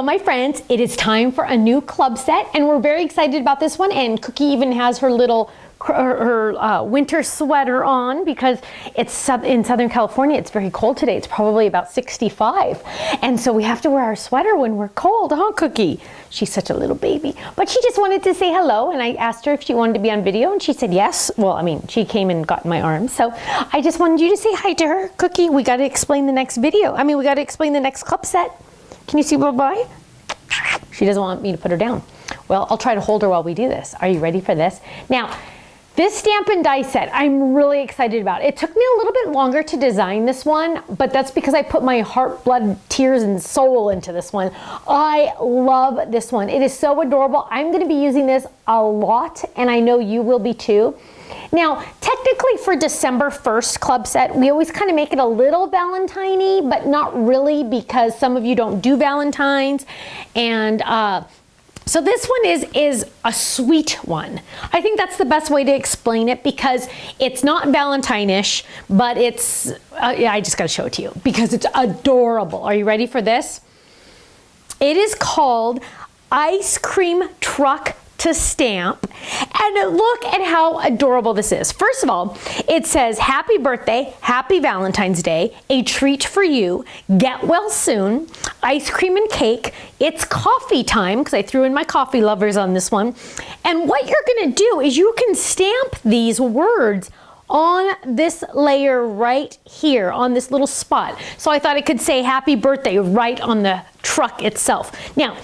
Hello my friends, it is time for a new club set and we're very excited about this one, and Cookie even has her little winter sweater on because it's in Southern California. It's very cold today. It's probably about 65, and so we have to wear our sweater when we're cold, huh Cookie? She's such a little baby, but she just wanted to say hello, and I asked her if she wanted to be on video and she said yes. Well, I mean, she came and got in my arms, so I just wanted you to say hi to her. Cookie, we got to explain the next video. I mean, we got to explain the next club set. Can you see bye-bye? She doesn't want me to put her down. Well, I'll try to hold her while we do this. Are you ready for this? Now, this stamp and die set, I'm really excited about. It took me a little bit longer to design this one, but that's because I put my heart, blood, tears, and soul into this one. I love this one. It is so adorable. I'm gonna be using this a lot, and I know you will be too. Now, technically for December 1st club set, we always kind of make it a little Valentine-y, but not really, because some of you don't do Valentines. And so this one is a sweet one. I think that's the best way to explain it, because it's not Valentine-ish, but it's, yeah, I just gotta show it to you because it's adorable. Are you ready for this? It is called Ice Cream Truck to Stamp, and look at how adorable this is. First of all, it says happy birthday, happy Valentine's Day, a treat for you, get well soon, ice cream and cake, it's coffee time, because I threw in my coffee lovers on this one. And what you're gonna do is you can stamp these words on this layer right here, on this little spot. So I thought it could say happy birthday right on the truck itself. Now,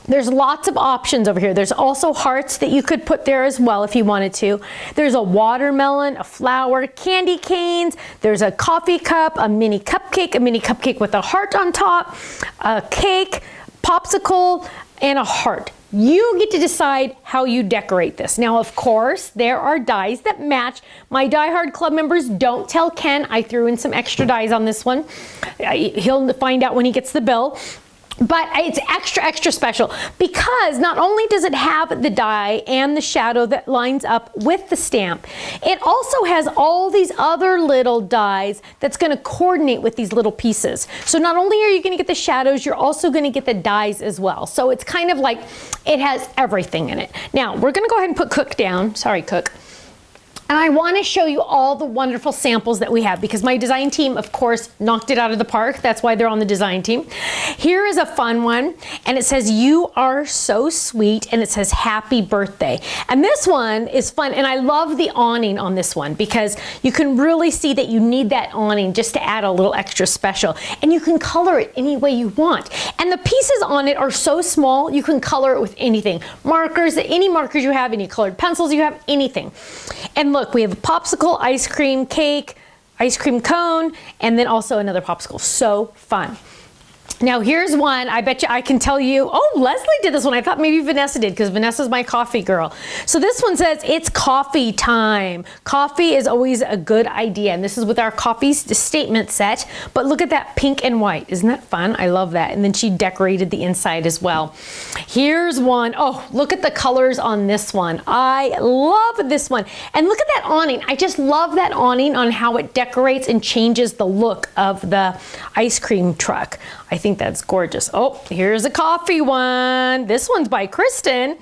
there's lots of options over here. There's also hearts that you could put there as well if you wanted to. There's a watermelon, a flower, candy canes, there's a coffee cup, a mini cupcake with a heart on top, a cake, popsicle, and a heart. You get to decide how you decorate this. Now, of course, there are dies that match. My Die-Hard Club members, don't tell Ken I threw in some extra dies on this one. He'll find out when he gets the bill. But it's extra special because not only does it have the die and the shadow that lines up with the stamp, it also has all these other little dies that's going to coordinate with these little pieces. So not only are you going to get the shadows, you're also going to get the dies as well. So it's kind of like it has everything in it. Now we're going to go ahead and put Cook down. Sorry, Cook. And I want to show you all the wonderful samples that we have, because my design team, of course, knocked it out of the park. That's why they're on the design team. Here is a fun one, and it says, "You are so sweet," and it says, "Happy birthday." And this one is fun, and I love the awning on this one, because you can really see that you need that awning just to add a little extra special. And you can color it any way you want. And the pieces on it are so small, you can color it with anything. Markers, any markers you have, any colored pencils you have, anything. And look, we have a popsicle, ice cream, cake, ice cream cone, and then also another popsicle. So fun. Now here's one, I bet you I can tell you, oh, Leslie did this one. I thought maybe Vanessa did, because Vanessa's my coffee girl. So this one says, it's coffee time. Coffee is always a good idea. And this is with our coffee statement set. But look at that pink and white. Isn't that fun? I love that. And then she decorated the inside as well. Here's one. Oh, look at the colors on this one. I love this one. And look at that awning. I just love that awning on how it decorates and changes the look of the ice cream truck. I think that's gorgeous. Oh, here's a coffee one. This one's by Kristen.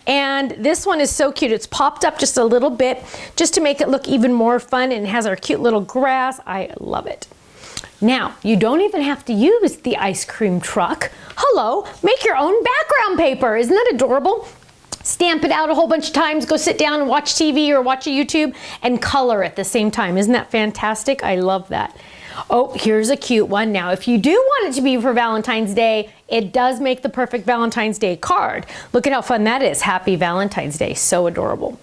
And this one is so cute. It's popped up just a little bit just to make it look even more fun, and it has our cute little grass. I love it. Now, you don't even have to use the ice cream truck. Hello, make your own background paper. Isn't that adorable? Stamp it out a whole bunch of times, go sit down and watch TV or watch a YouTube and color at the same time. Isn't that fantastic? I love that. Oh, here's a cute one. Now, if you do want it to be for Valentine's Day, it does make the perfect Valentine's Day card. Look at how fun that is. Happy Valentine's Day. So adorable.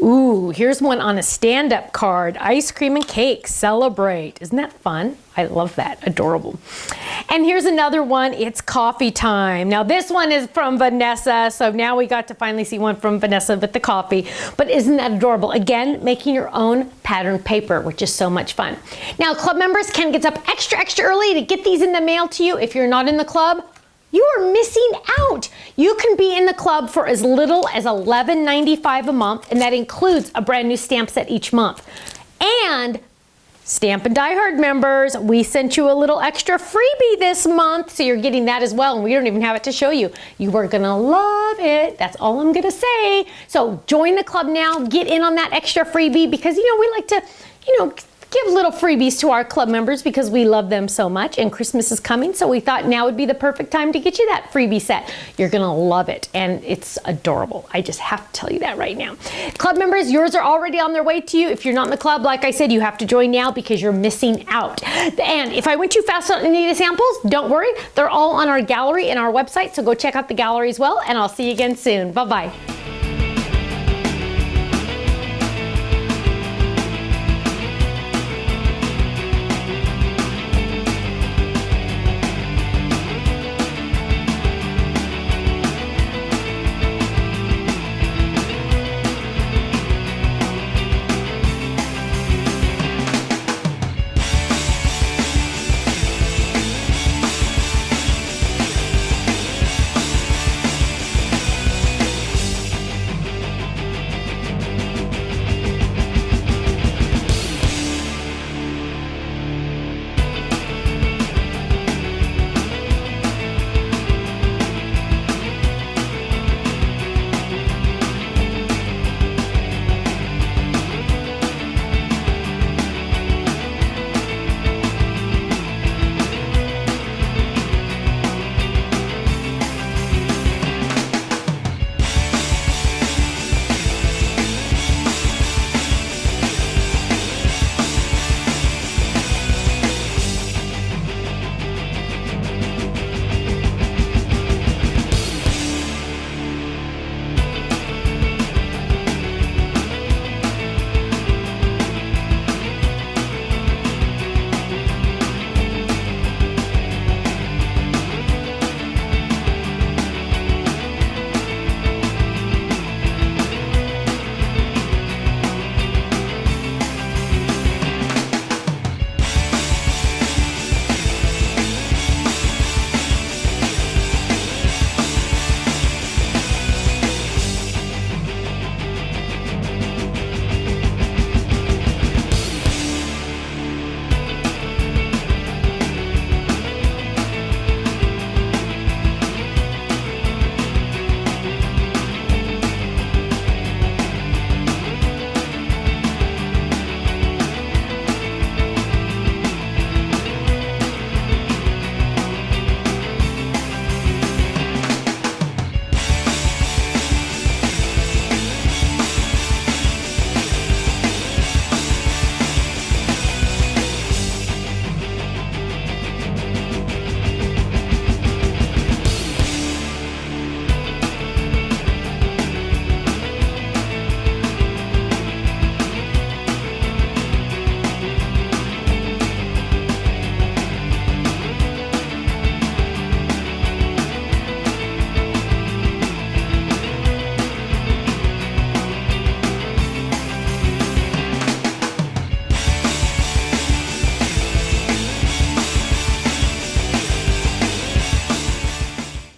Ooh, here's one on a stand-up card. Ice cream and cake. Celebrate. Isn't that fun? I love that. Adorable. And here's another one. It's coffee time. Now this one is from Vanessa, so now we got to finally see one from Vanessa with the coffee. But isn't that adorable? Again, making your own pattern paper, which is so much fun. Now, club members can get up extra early to get these in the mail to you. If you're not in the club, you are missing out. You can be in the club for as little as $11.95 a month, and that includes a brand new stamp set each month. And Stampin' Die Hard members, we sent you a little extra freebie this month, so you're getting that as well, and we don't even have it to show you. You are gonna love it. That's all I'm gonna say. So join the club now, get in on that extra freebie, because we like to, give little freebies to our club members because we love them so much, and Christmas is coming, so we thought now would be the perfect time to get you that freebie set. You're gonna love it, and it's adorable. I just have to tell you that right now. Club members, yours are already on their way to you. If you're not in the club, like I said, you have to join now because you're missing out. And if I went too fast on any of the samples, don't worry, they're all on our gallery and our website, so go check out the gallery as well, and I'll see you again soon. Bye-bye.